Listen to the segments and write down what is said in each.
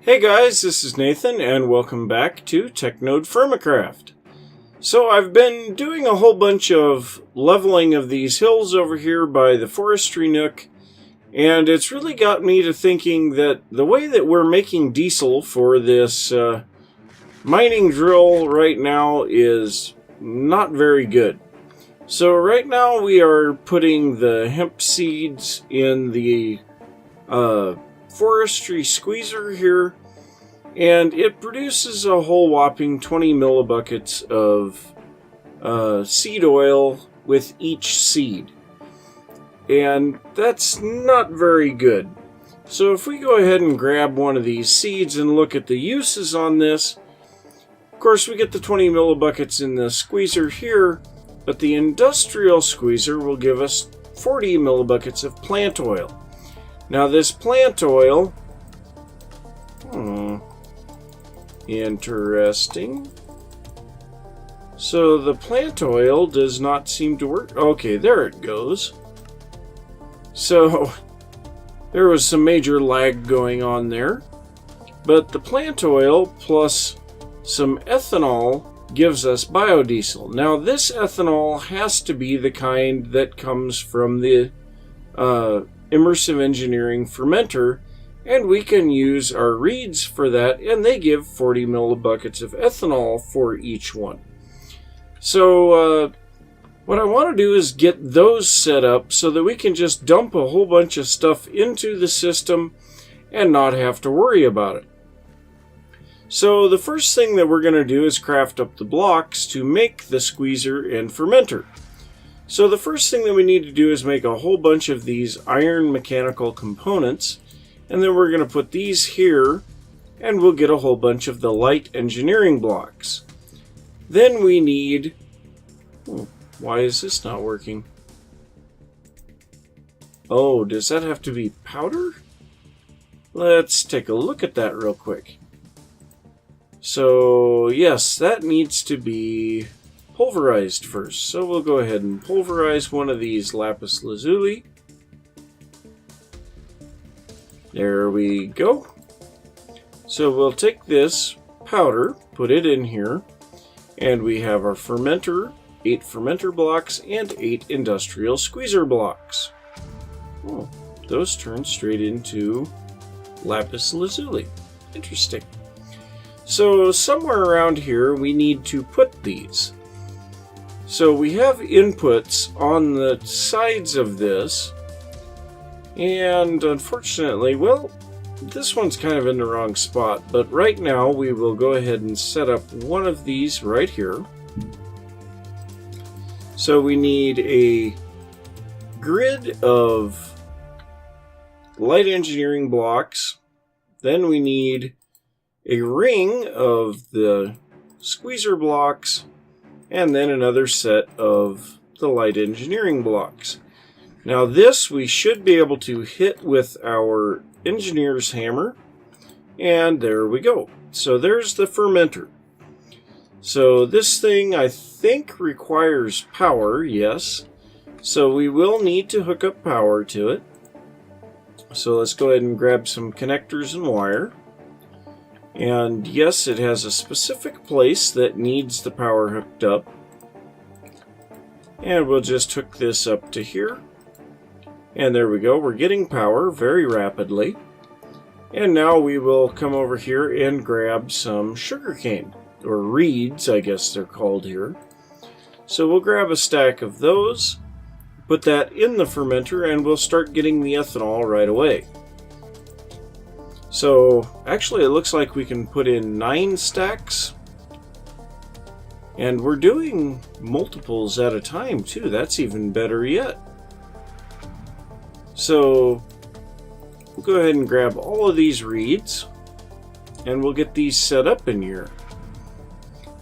Hey guys, this is Nathan and welcome back to TechNodeFirmaCraft. So I've been doing a whole bunch of leveling of these hills over here by the forestry nook, and it's really got me to thinking that the way that we're making diesel for this mining drill right now is not very good. So right now we are putting the hemp seeds in the forestry squeezer here, and it produces a whole whopping 20 millibuckets of seed oil with each seed, and that's not very good. So if we go ahead and grab one of these seeds and look at the uses on this, of course we get the 20 millibuckets in the squeezer here, but the industrial squeezer will give us 40 millibuckets of plant oil. Now this plant oil, interesting. So the plant oil does not seem to work. Okay, there it goes. So there was some major lag going on there. But the plant oil plus some ethanol gives us biodiesel. Now this ethanol has to be the kind that comes from the immersive engineering fermenter, and we can use our reeds for that, and they give 40 millibuckets of ethanol for each one. So what I want to do is get those set up so that we can just dump a whole bunch of stuff into the system and not have to worry about it. So the first thing that we're going to do is craft up the blocks to make the squeezer and fermenter. So the first thing that we need to do is make a whole bunch of these iron mechanical components, and then we're going to put these here, and we'll get a whole bunch of the light engineering blocks. Then we need... why is this not working? Oh, does that have to be powder? Let's take a look at that real quick. So, yes, that needs to be pulverized first. So we'll go ahead and pulverize one of these lapis lazuli. There we go. So we'll take this powder, put it in here, and we have our fermenter, 8 fermenter blocks, and 8 industrial squeezer blocks. Oh, those turn straight into lapis lazuli. Interesting. So somewhere around here we need to put these. So we have inputs on the sides of this, and unfortunately, well, this one's kind of in the wrong spot, but right now we will go ahead and set up one of these right here. So we need a grid of light engineering blocks, then we need a ring of the squeezer blocks, and then another set of the light engineering blocks. Now this we should be able to hit with our engineer's hammer, and there we go. So there's the fermenter. So this thing I think requires power, yes. So we will need to hook up power to it. So let's go ahead and grab some connectors and wire. And yes, it has a specific place that needs the power hooked up. And we'll just hook this up to here. And there we go, we're getting power very rapidly. And now we will come over here and grab some sugarcane, or reeds, I guess they're called here. So we'll grab a stack of those, put that in the fermenter, and we'll start getting the ethanol right away. So actually it looks like we can put in 9 stacks, and we're doing multiples at a time too. That's even better yet. So we'll go ahead and grab all of these reeds, and we'll get these set up in here.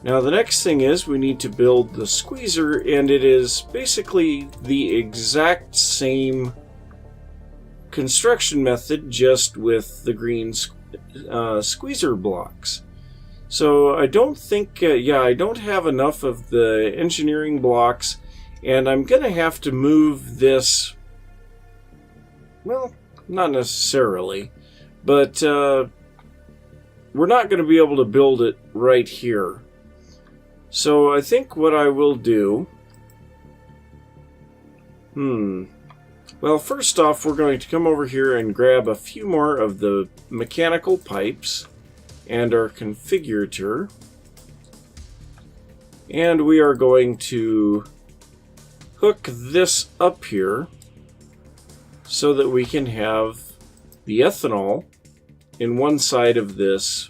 Now the next thing is we need to build the squeezer, and it is basically the exact same construction method, just with the green squeezer blocks. So I don't think, I don't have enough of the engineering blocks, and I'm gonna have to move this, well, not necessarily, but we're not going to be able to build it right here. So I think what I will do... Well, first off, we're going to come over here and grab a few more of the mechanical pipes and our configurator. And we are going to hook this up here so that we can have the ethanol in one side of this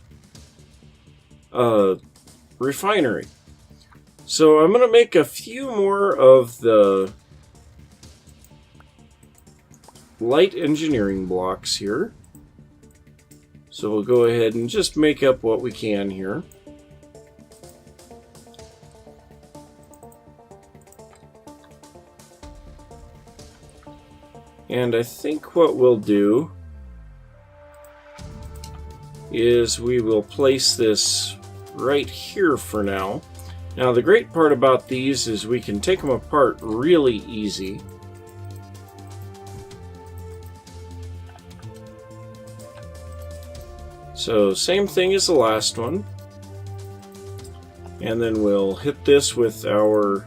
refinery. So I'm going to make a few more of the light engineering blocks here. So we'll go ahead and just make up what we can here. And I think what we'll do is we will place this right here for now. Now the great part about these is we can take them apart really easy. So same thing as the last one. And then we'll hit this with our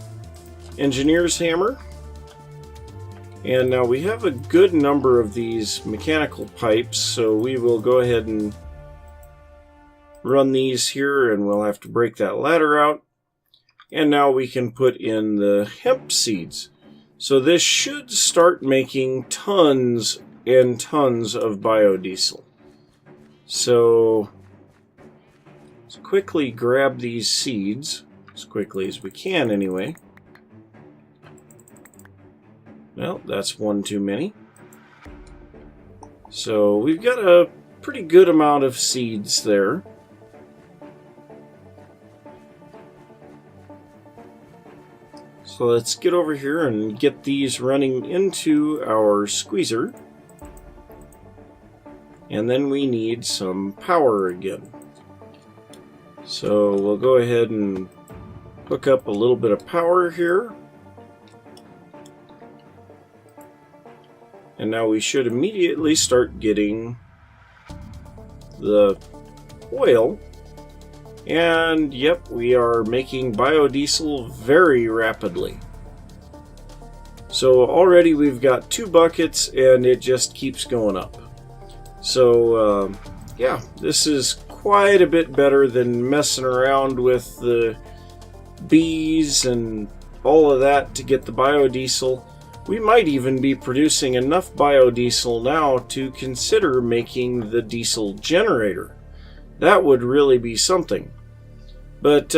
engineer's hammer. And now we have a good number of these mechanical pipes, so we will go ahead and run these here, and we'll have to break that ladder out. And now we can put in the hemp seeds. So this should start making tons and tons of biodiesel. So let's quickly grab these seeds, as quickly as we can anyway. Well, that's one too many. So we've got a pretty good amount of seeds there. So let's get over here and get these running into our squeezer. And then we need some power again. So we'll go ahead and hook up a little bit of power here. And now we should immediately start getting the oil. And yep, we are making biodiesel very rapidly. So already we've got 2 buckets and it just keeps going up. So yeah, this is quite a bit better than messing around with the bees and all of that to get the biodiesel. We might even be producing enough biodiesel now to consider making the diesel generator. That would really be something. But,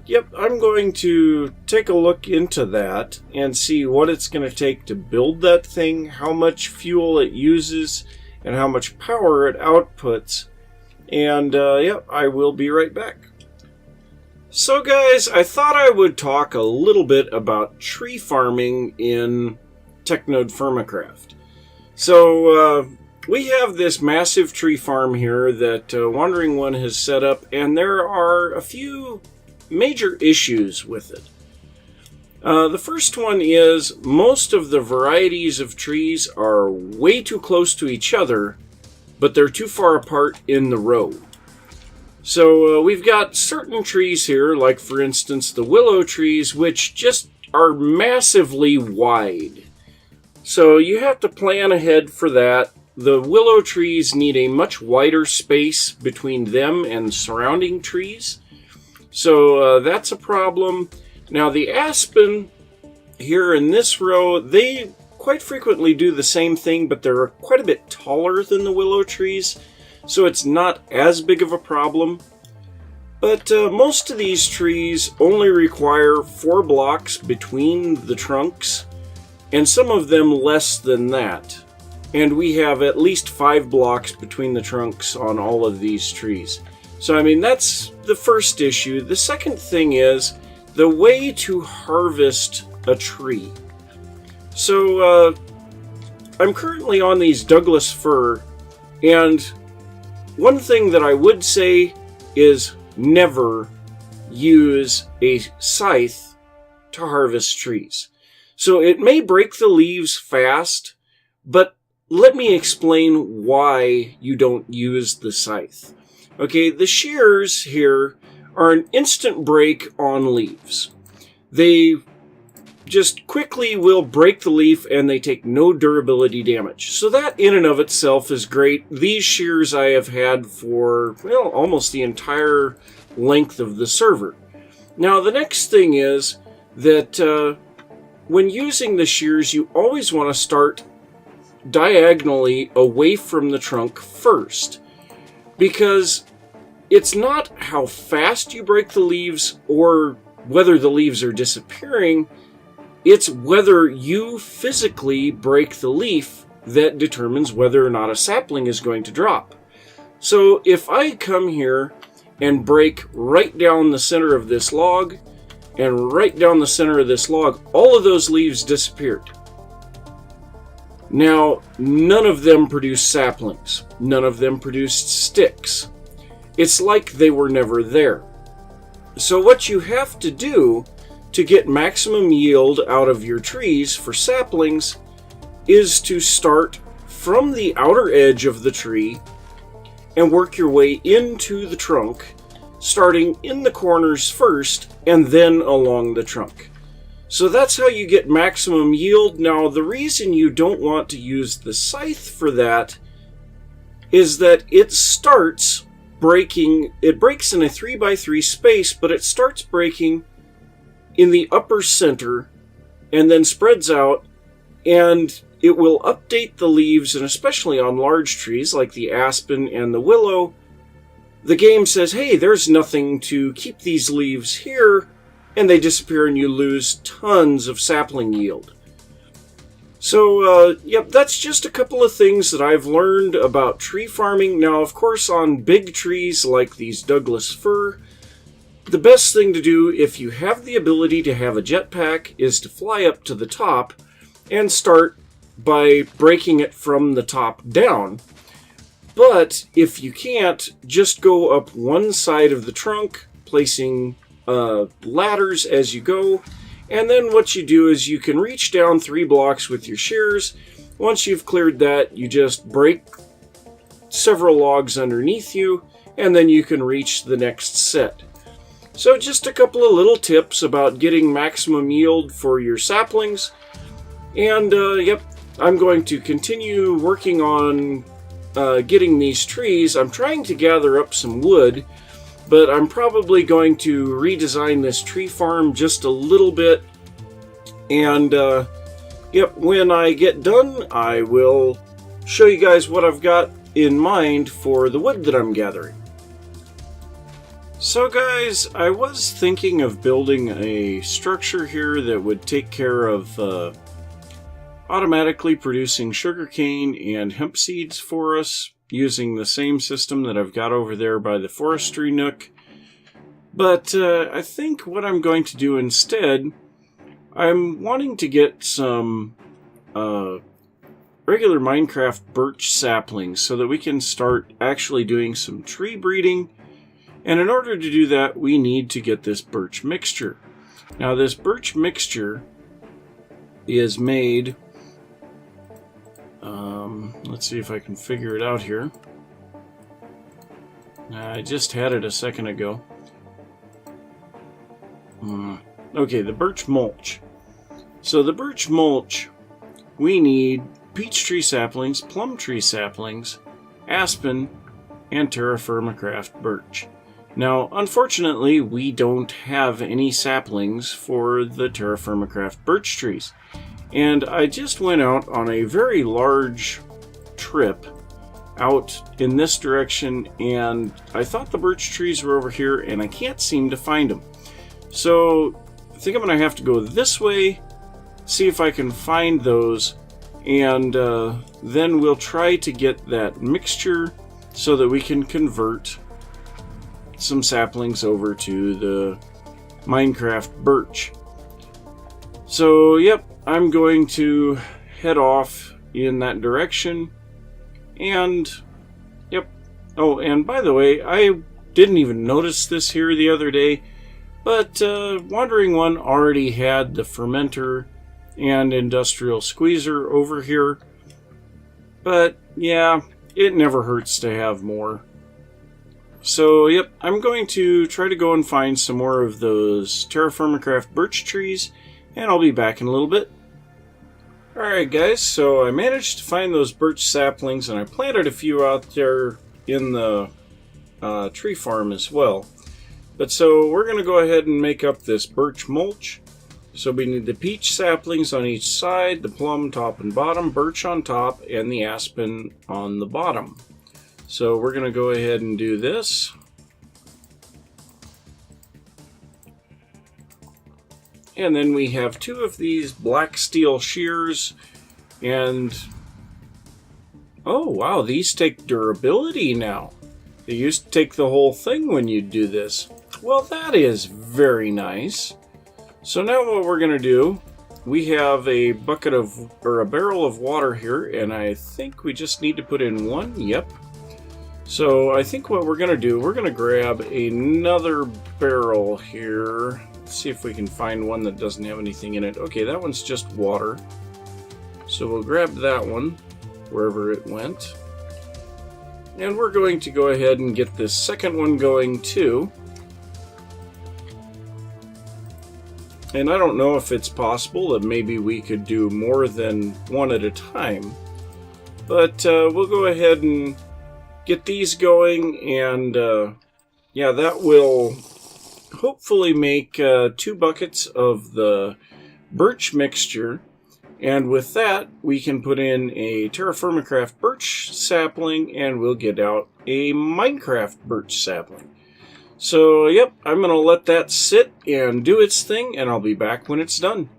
yep, I'm going to take a look into that and see what it's going to take to build that thing, how much fuel it uses, and how much power it outputs. And, yep, I will be right back. So, guys, I thought I would talk a little bit about tree farming in TechNodeFirmaCraft. So, we have this massive tree farm here that Wandering One has set up, and there are a few major issues with it. The first one is most of the varieties of trees are way too close to each other, but they're too far apart in the row. So we've got certain trees here, like for instance the willow trees, which just are massively wide. So you have to plan ahead for that. The willow trees need a much wider space between them and surrounding trees. So that's a problem. Now the aspen here in this row, they quite frequently do the same thing, but they're quite a bit taller than the willow trees. So it's not as big of a problem. But most of these trees only require 4 blocks between the trunks, and some of them less than that. And we have at least 5 blocks between the trunks on all of these trees. So, I mean, that's the first issue. The second thing is the way to harvest a tree. So, I'm currently on these Douglas fir, and one thing that I would say is never use a scythe to harvest trees. So it may break the leaves fast, but let me explain why you don't use the scythe. Okay, the shears here are an instant break on leaves. They just quickly will break the leaf and they take no durability damage. So that in and of itself is great. These shears I have had for, well, almost the entire length of the server. Now the next thing is that when using the shears, you always want to start diagonally away from the trunk first, because it's not how fast you break the leaves or whether the leaves are disappearing, it's whether you physically break the leaf that determines whether or not a sapling is going to drop. So if I come here and break right down the center of this log and right down the center of this log, all of those leaves disappeared. Now, none of them produced saplings. None of them produced sticks. It's like they were never there. So what you have to do to get maximum yield out of your trees for saplings is to start from the outer edge of the tree and work your way into the trunk, starting in the corners first and then along the trunk. So that's how you get maximum yield. Now, the reason you don't want to use the scythe for that is that it starts breaking. It breaks in a 3x3 space, but it starts breaking in the upper center and then spreads out, and it will update the leaves, and especially on large trees like the aspen and the willow, the game says, hey, there's nothing to keep these leaves here, and they disappear and you lose tons of sapling yield. So, yep, that's just a couple of things that I've learned about tree farming. Now, of course, on big trees like these Douglas fir, the best thing to do if you have the ability to have a jetpack is to fly up to the top and start by breaking it from the top down. But if you can't, just go up one side of the trunk, placing ladders as you go, and then what you do is you can reach down 3 blocks with your shears. Once you've cleared that, you just break several logs underneath you, and then you can reach the next set. So just a couple of little tips about getting maximum yield for your saplings. And yep, I'm going to continue working on getting these trees. I'm trying to gather up some wood, but I'm probably going to redesign this tree farm just a little bit. And yep, when I get done, I will show you guys what I've got in mind for the wood that I'm gathering. So guys, I was thinking of building a structure here that would take care of automatically producing sugarcane and hemp seeds for us, using the same system that I've got over there by the forestry nook. But I think what I'm going to do instead, I'm wanting to get some regular Minecraft birch saplings so that we can start actually doing some tree breeding. And in order to do that, we need to get this birch mixture. Now, this birch mixture is made... let's see if I can figure it out here. I just had it a second ago. Okay, the birch mulch. So the birch mulch, we need peach tree saplings, plum tree saplings, aspen, and TerraFirmaCraft birch. Now, unfortunately, we don't have any saplings for the TerraFirmaCraft birch trees. And I just went out on a very large trip out in this direction, and I thought the birch trees were over here, and I can't seem to find them. So I think I'm going to have to go this way, see if I can find those, and then we'll try to get that mixture so that we can convert some saplings over to the Minecraft birch. So, yep, I'm going to head off in that direction. And, yep. Oh, and by the way, I didn't even notice this here the other day, but Wandering One already had the fermenter and industrial squeezer over here. But, yeah, it never hurts to have more. So, yep, I'm going to try to go and find some more of those TerraFirmaCraft birch trees, and I'll be back in a little bit. Alright guys, so I managed to find those birch saplings, and I planted a few out there in the tree farm as well. But so we're going to go ahead and make up this birch mulch. So we need the peach saplings on each side, the plum top and bottom, birch on top, and the aspen on the bottom. So we're going to go ahead and do this. And then we have two of these black steel shears, and oh wow, these take durability now. They used to take the whole thing when you do this. Well, that is very nice. So now what we're going to do, we have a bucket of, or a barrel of water here, and I think we just need to put in one. Yep. So I think what we're going to do, we're going to grab another barrel here. Let's see if we can find one that doesn't have anything in it. Okay, that one's just water. So we'll grab that one, wherever it went. And we're going to go ahead and get this second one going too. And I don't know if it's possible that maybe we could do more than one at a time. But we'll go ahead and get these going, and yeah, that will hopefully make 2 buckets of the birch mixture. And with that, we can put in a TerraFirmaCraft birch sapling, and we'll get out a Minecraft birch sapling. So, yep, I'm going to let that sit and do its thing, and I'll be back when it's done.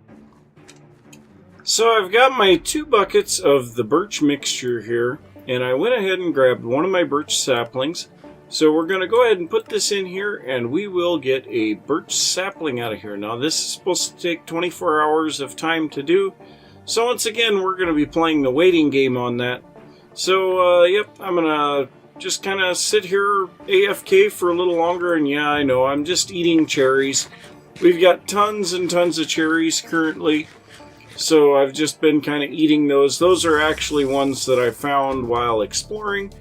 So I've got my 2 buckets of the birch mixture here, and I went ahead and grabbed one of my birch saplings. So we're going to go ahead and put this in here, and we will get a birch sapling out of here. Now, this is supposed to take 24 hours of time to do. So once again, we're going to be playing the waiting game on that. So, yep, I'm going to just kind of sit here AFK for a little longer, and yeah, I know, I'm just eating cherries. We've got tons and tons of cherries currently, so I've just been kind of eating those. Those are actually ones that I found while exploring,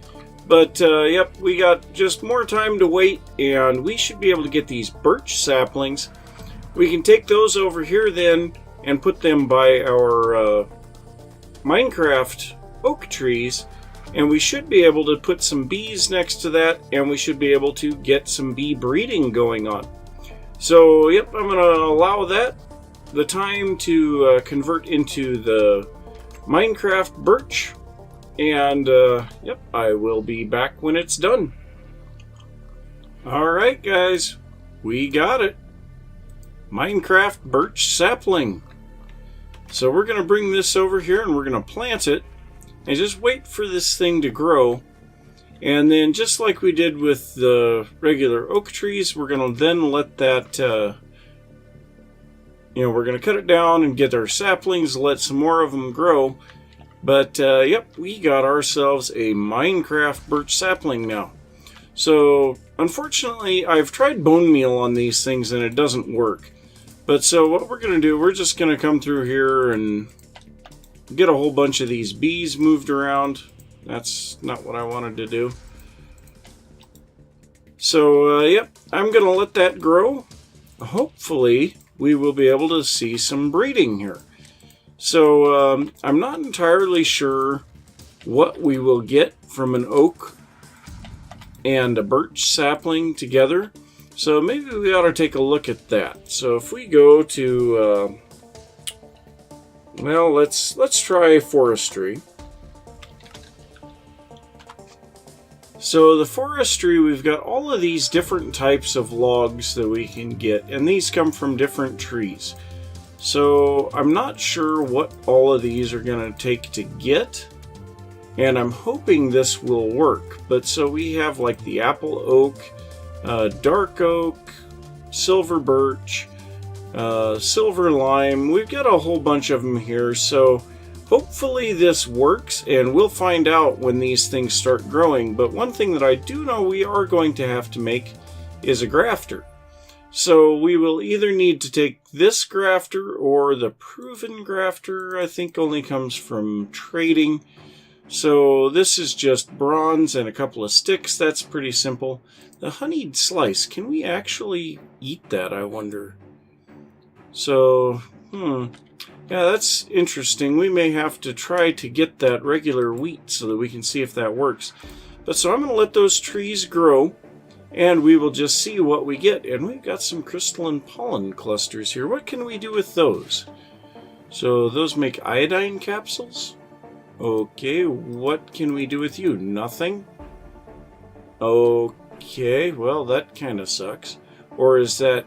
but yep, we got just more time to wait, and we should be able to get these birch saplings. We can take those over here then and put them by our Minecraft oak trees, and we should be able to put some bees next to that, and we should be able to get some bee breeding going on. So, yep, I'm going to allow that the time to convert into the Minecraft birch, and yep, I will be back when it's done. Alright guys, we got it. Minecraft birch sapling. So we're going to bring this over here, and we're going to plant it and just wait for this thing to grow. And then just like we did with the regular oak trees, we're going to then let that, you know, we're going to cut it down and get our saplings, let some more of them grow. But, yep, we got ourselves a Minecraft birch sapling now. So, unfortunately, I've tried bone meal on these things and it doesn't work. But so what we're going to do, we're just going to come through here and get a whole bunch of these bees moved around. That's not what I wanted to do. So, yep, I'm going to let that grow. Hopefully, we will be able to see some breeding here. So, I'm not entirely sure what we will get from an oak and a birch sapling together. So maybe we ought to take a look at that. So if we go to, well, let's try forestry. So the forestry, we've got all of these different types of logs that we can get, and these come from different trees. So I'm not sure what all of these are going to take to get, and I'm hoping this will work. But so we have like the apple oak, dark oak, silver birch, silver lime. We've got a whole bunch of them here, so hopefully this works, and we'll find out when these things start growing. But one thing that I do know we are going to have to make is a grafter. So we will either need to take this grafter, or the proven grafter I think only comes from trading. So this is just bronze and a couple of sticks. That's pretty simple. The honeyed slice, can we actually eat that, I wonder? So, yeah, that's interesting. We may have to try to get that regular wheat so that we can see if that works. But so I'm going to let those trees grow, and we will just see what we get. And we've got some crystalline pollen clusters here. What can we do with those? So those make iodine capsules? Okay, what can we do with you? Nothing? Okay, well, that kind of sucks. Or is that...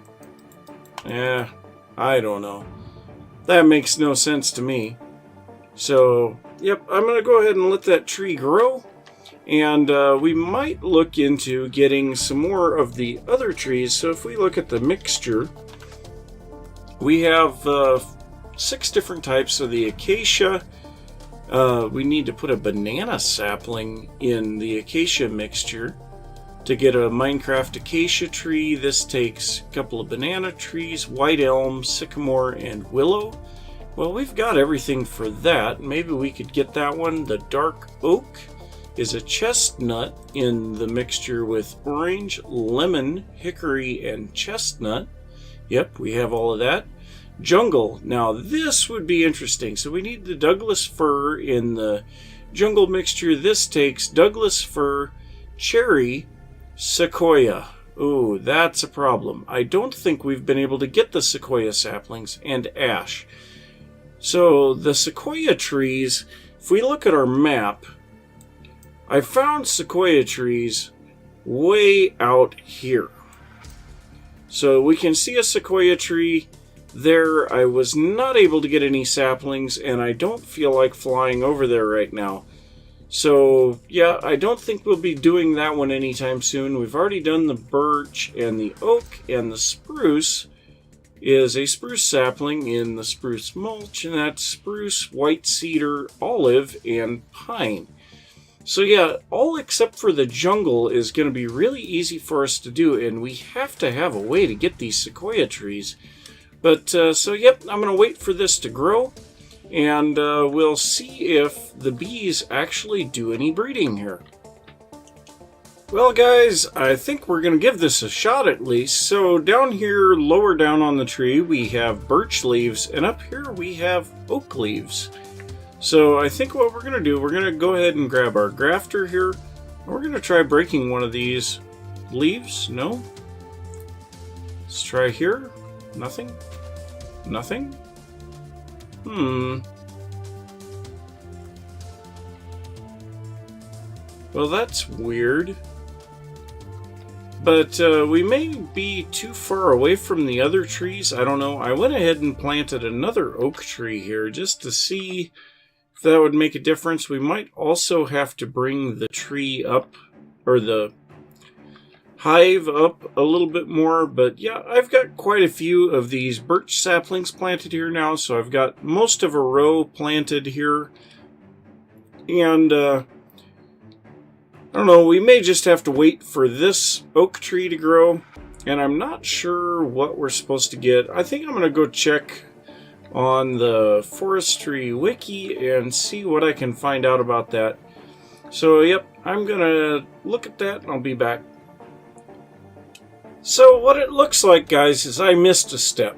I don't know. That makes no sense to me. So, yep, I'm going to go ahead and let that tree grow. And we might look into getting some more of the other trees. So if we look at the mixture, we have 6 different types of the acacia. We need to put a banana sapling in the acacia mixture to get a Minecraft acacia tree. This takes a couple of banana trees, white elm, sycamore, and willow. Well, we've got everything for that. Maybe we could get that one. The dark oak is a chestnut in the mixture with orange, lemon, hickory, and chestnut. Yep, we have all of that. Jungle. Now this would be interesting. So we need the Douglas fir in the jungle mixture. This takes Douglas fir, cherry, sequoia. Ooh, that's a problem. I don't think we've been able to get the sequoia saplings, and ash. So the sequoia trees, if we look at our map, I found sequoia trees way out here. So we can see a sequoia tree there. I was not able to get any saplings, and I don't feel like flying over there right now. So, yeah, I don't think we'll be doing that one anytime soon. We've already done the birch and the oak, and the spruce is a spruce sapling in the spruce mulch, and that's spruce, white cedar, olive, and pine. So yeah, all except for the jungle is going to be really easy for us to do, and we have to have a way to get these sequoia trees. But, so yep, I'm going to wait for this to grow, and we'll see if the bees actually do any breeding here. Well guys, I think we're going to give this a shot at least. So down here, lower down on the tree, we have birch leaves, and up here we have oak leaves. So I think what we're going to do, we're going to go ahead and grab our grafter here, and we're going to try breaking one of these leaves. No? Let's try here. Nothing? Nothing? Well, that's weird. But we may be too far away from the other trees. I don't know. I went ahead and planted another oak tree here just to see if that would make a difference. We might also have to bring the tree up, or the hive up a little bit more. But yeah, I've got quite a few of these birch saplings planted here now. So I've got most of a row planted here. And I don't know, we may just have to wait for this oak tree to grow, and I'm not sure what we're supposed to get. I think I'm going to go check on the forestry wiki and see what I can find out about that. So, yep, I'm going to look at that and I'll be back. So, what it looks like, guys, is I missed a step.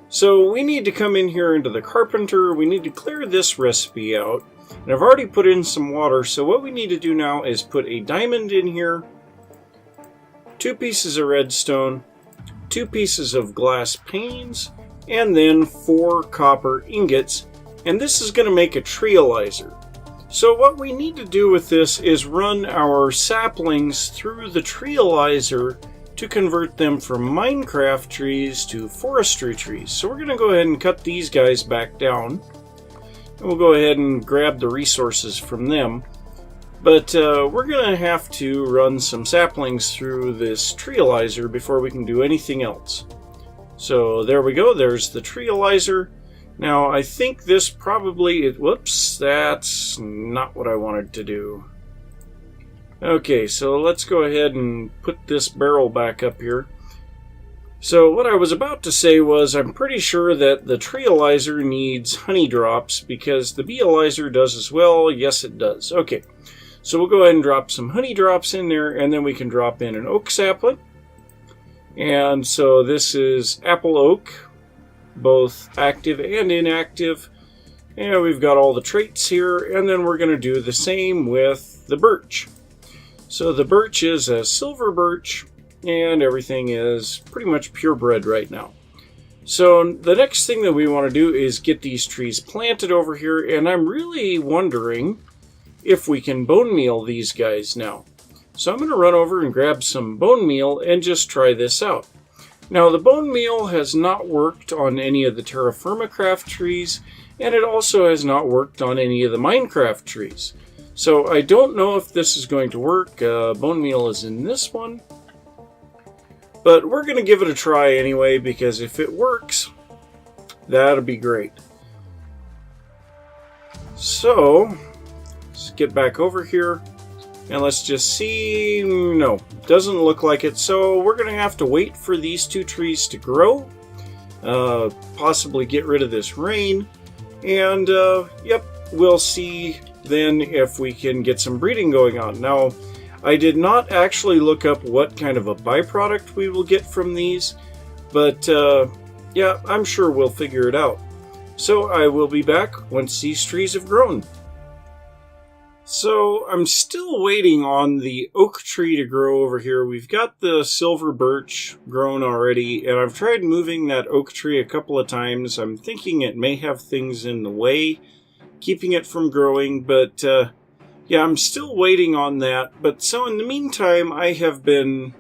So, we need to come in here into the carpenter, we need to clear this recipe out. And I've already put in some water, so what we need to do now is put a diamond in here, 2 pieces of redstone, 2 pieces of glass panes, and then 4 copper ingots, and this is going to make a trializer. So what we need to do with this is run our saplings through the trializer to convert them from Minecraft trees to forestry trees. So we're going to go ahead and cut these guys back down. We'll go ahead and grab the resources from them. But we're going to have to run some saplings through this trializer before we can do anything else. So there we go. There's the trializer. Now I think this probably... Whoops, that's not what I wanted to do. Okay, so let's go ahead and put this barrel back up here. So what I was about to say was I'm pretty sure that the treealizer needs honey drops because the beealizer does as well. Yes, it does. Okay, so we'll go ahead and drop some honey drops in there, and then we can drop in an oak sapling. And so this is apple oak, both active and inactive. And we've got all the traits here, and then we're going to do the same with the birch. So the birch is a silver birch, and everything is pretty much purebred right now. So the next thing that we want to do is get these trees planted over here, and I'm really wondering if we can bone meal these guys now. So I'm going to run over and grab some bone meal and just try this out. Now the bone meal has not worked on any of the TerraFirmaCraft trees, and it also has not worked on any of the Minecraft trees. So I don't know if this is going to work. Bone meal is in this one. But we're going to give it a try anyway, because if it works, that'll be great. So, let's get back over here, and let's just see. No, doesn't look like it. So we're going to have to wait for these two trees to grow, possibly get rid of this rain, and yep, we'll see then if we can get some breeding going on. Now, I did not actually look up what kind of a byproduct we will get from these, but yeah, I'm sure we'll figure it out. So I will be back once these trees have grown. So I'm still waiting on the oak tree to grow over here. We've got the silver birch grown already, and I've tried moving that oak tree a couple of times. I'm thinking it may have things in the way, keeping it from growing, but yeah, I'm still waiting on that. But so in the meantime, I have been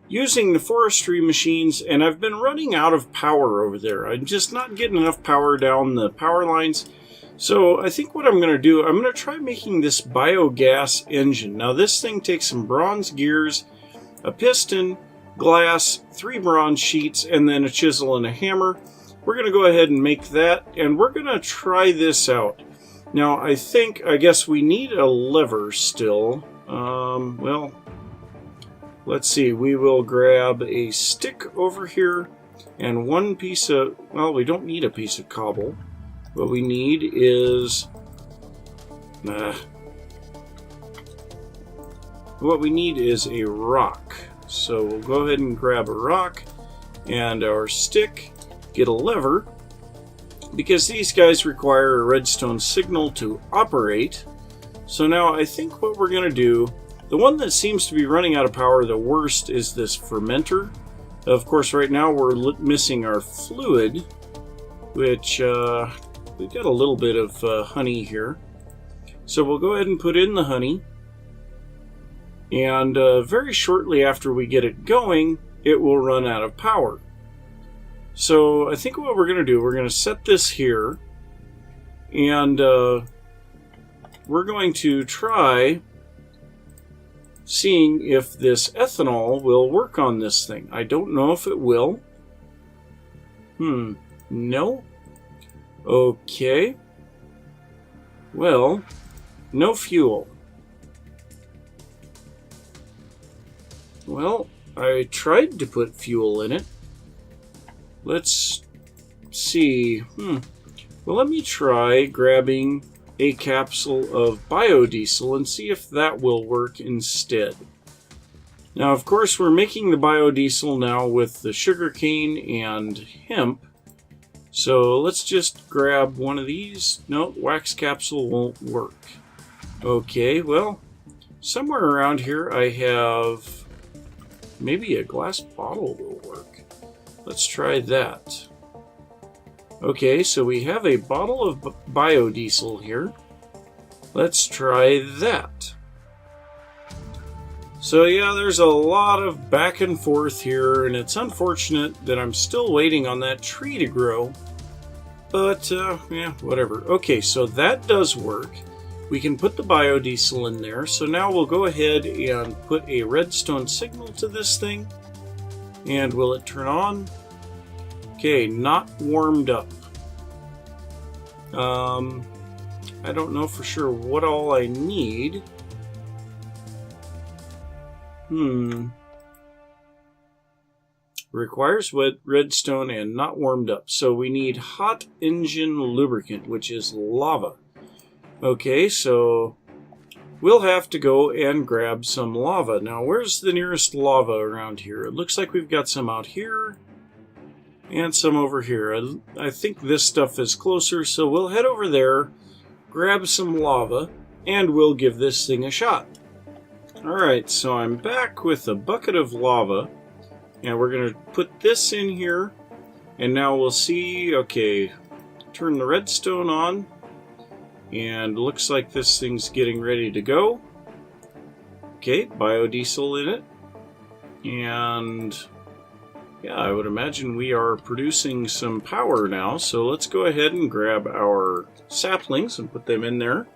using the forestry machines, and I've been running out of power over there. I'm just not getting enough power down the power lines. So I think what I'm going to do, I'm going to try making this biogas engine. Now this thing takes some bronze gears, a piston, glass, 3 bronze sheets, and then a chisel and a hammer. We're going to go ahead and make that, and we're going to try this out. Now, I guess we need a lever still. Well, let's see. We will grab a stick over here and one piece of, well, we don't need a piece of cobble. What we need is, what we need is a rock. So we'll go ahead and grab a rock and our stick, get a lever, because these guys require a redstone signal to operate. So now I think what we're going to do, the one that seems to be running out of power the worst is this fermenter. Of course, right now we're missing our fluid, which we've got a little bit of honey here. So we'll go ahead and put in the honey. And very shortly after we get it going, it will run out of power. So I think what we're going to do, we're going to set this here, and we're going to try seeing if this ethanol will work on this thing. I don't know if it will. No? Okay. Well, no fuel. Well, I tried to put fuel in it. Let's see. Well, let me try grabbing a capsule of biodiesel and see if that will work instead. Now, of course, we're making the biodiesel now with the sugarcane and hemp. So let's just grab one of these. No, wax capsule won't work. Okay, well, somewhere around here I have maybe a glass bottle will work. Let's try that. Okay, so we have a bottle of biodiesel here. Let's try that. So yeah, there's a lot of back and forth here, and it's unfortunate that I'm still waiting on that tree to grow. But, yeah, whatever. Okay, so that does work. We can put the biodiesel in there. So now we'll go ahead and put a redstone signal to this thing. And will it turn on? Okay, not warmed up. I don't know for sure what all I need. Requires wet redstone and not warmed up. So we need hot engine lubricant, which is lava. Okay, so we'll have to go and grab some lava. Now, where's the nearest lava around here? It looks like we've got some out here and some over here. I think this stuff is closer, so we'll head over there, grab some lava, and we'll give this thing a shot. Alright, so I'm back with a bucket of lava, and we're going to put this in here, and now we'll see, okay, turn the redstone on, and looks like this thing's getting ready to go. Okay, biodiesel in it, and yeah, I would imagine we are producing some power now, so let's go ahead and grab our saplings and put them in there.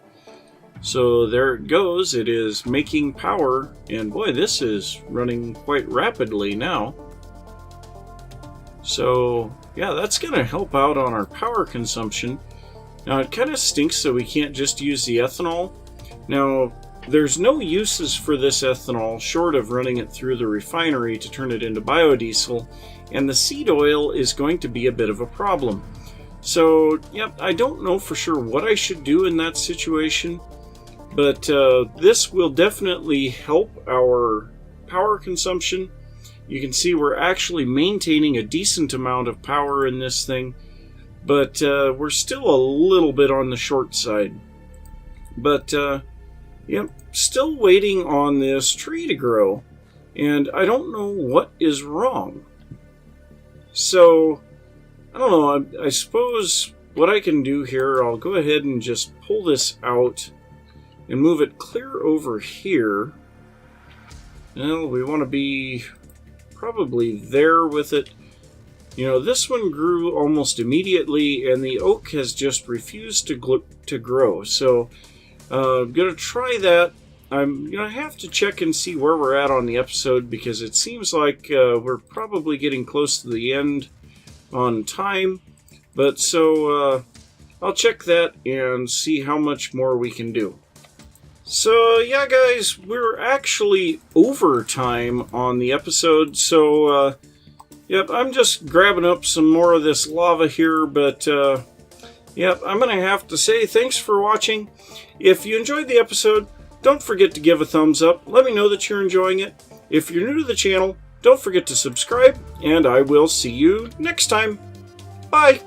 So there it goes, it is making power, and boy, this is running quite rapidly now. So yeah, that's going to help out on our power consumption. Now it kind of stinks that we can't just use the ethanol. Now there's no uses for this ethanol short of running it through the refinery to turn it into biodiesel, and the seed oil is going to be a bit of a problem. So yep, I don't know for sure what I should do in that situation. But this will definitely help our power consumption. You can see we're actually maintaining a decent amount of power in this thing, but we're still a little bit on the short side. But yep, still waiting on this tree to grow, and I don't know what is wrong. So I don't know, I suppose what I can do here, I'll go ahead and just pull this out and move it clear over here. Well, we want to be probably there with it. You know, this one grew almost immediately, and the oak has just refused to grow. So I'm going to try that. I'm going to have to check and see where we're at on the episode, because it seems like we're probably getting close to the end on time. But so I'll check that and see how much more we can do. So yeah, guys, we're actually over time on the episode, so yep, I'm just grabbing up some more of this lava here, but yep, I'm going to have to say thanks for watching. If you enjoyed the episode, don't forget to give a thumbs up. Let me know that you're enjoying it. If you're new to the channel, don't forget to subscribe, and I will see you next time. Bye!